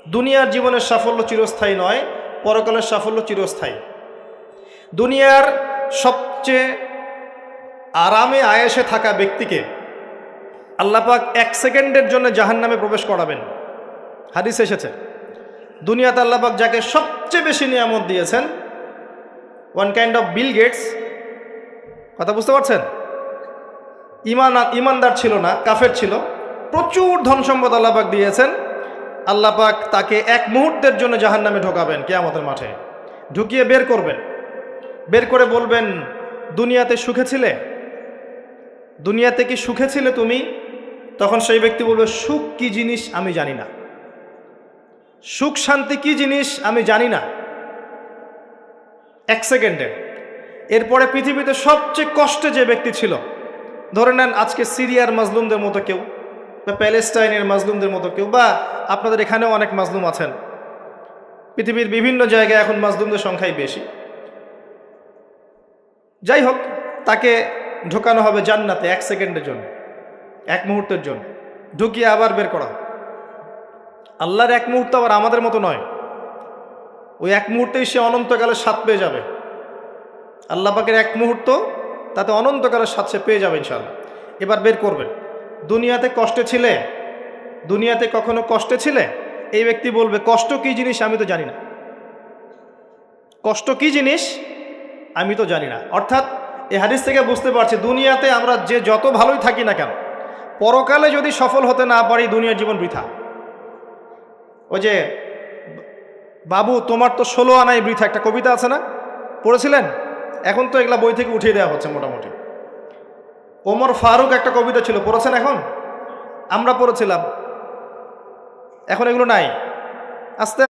দুনিয়ার জীবনের সাফল্য চিরস্থায়ী নয়, পরকালের সাফল্য চিরস্থায়ী। দুনিয়ার সবচেয়ে আরামে আয়েশে থাকা ব্যক্তিকে আল্লাহ পাক 1 সেকেন্ডের জন্য জাহান্নামে প্রবেশ করাবেন। হাদিস এসেছে, দুনিয়াতে আল্লাহ পাক যাকে সবচেয়ে বেশি নিয়ামত দিয়েছেন, one kind of Bill Gates, কথা বুঝতে পারছেন? ইমানদার ছিল না, কাফের ছিল, প্রচুর ধন সম্পদ আল্লাহ পাক দিয়েছেন। আল্লাহ পাক তাকে 1 মুহূর্তের জন্য জাহান্নামে ঢোকাবেন কিয়ামতের মাঠে, ঢুকিয়ে বের করবেন। বের করে বলবেন, দুনিয়াতে সুখে ছিলে? দুনিয়াতে কি সুখে ছিলে তুমি? তখন সেই ব্যক্তি বলবে, সুখ কি জিনিস আমি জানি না, সুখ শান্তি কি জিনিস আমি জানি না। 1 সেকেন্ডে। এরপরে পৃথিবীতে সবচেয়ে কষ্টে যে ব্যক্তি ছিল, ধরে নেন আজকে সিরিয়ার মাজলুমদের মতো কেউ, বা প্যালেস্টাইনের মাজলুমদের মতো কেউ, বা আপনাদের এখানেও অনেক মাজলুম আছেন, পৃথিবীর বিভিন্ন জায়গায় এখন মাজলুমদের সংখ্যাই বেশি। যাই হোক, তাকে ঢোকানো হবে জান্নাতে 1 সেকেন্ডের জন্য, 1 মুহূর্তের জন্য, ঢুকিয়ে আবার বের করা। আল্লাহর 1 মুহূর্ত আবার আমাদের মতো নয়, ওই 1 মুহূর্তেই সে অনন্তকালের স্বাদ পেয়ে যাবে। আল্লাহ পাকের 1 মুহূর্ত, তাতে অনন্তকালের স্বাদ সে পেয়ে যাবে ইনশাআল্লাহ। এবার বের করবেন, দুনিয়াতে কষ্টে ছিলে? দুনিয়াতে কখনো কষ্টে ছিলে? এই ব্যক্তি বলবে, কষ্ট কি জিনিস আমি তো জানি না, কষ্ট কি জিনিস আমি তো জানি না। অর্থাৎ এই হাদিস থেকে বুঝতে পারছি, দুনিয়াতে আমরা যে যত ভালোই থাকি না কেন, পরকালে যদি সফল হতে না পারি, দুনিয়ার জীবন বৃথা। ওই যে বাবু তোমার তো 16 আনাই বৃথা, একটা কবিতা আছে না, পড়েছিলেন? এখন তো এগুলা বই থেকে উঠিয়ে দেওয়া হচ্ছে মোটামুটি। ওমর ফারুক একটা কবিতা ছিল, পড়েছেন? এখন আমরা পড়েছিলাম, এখন এগুলো নাই। আস্তে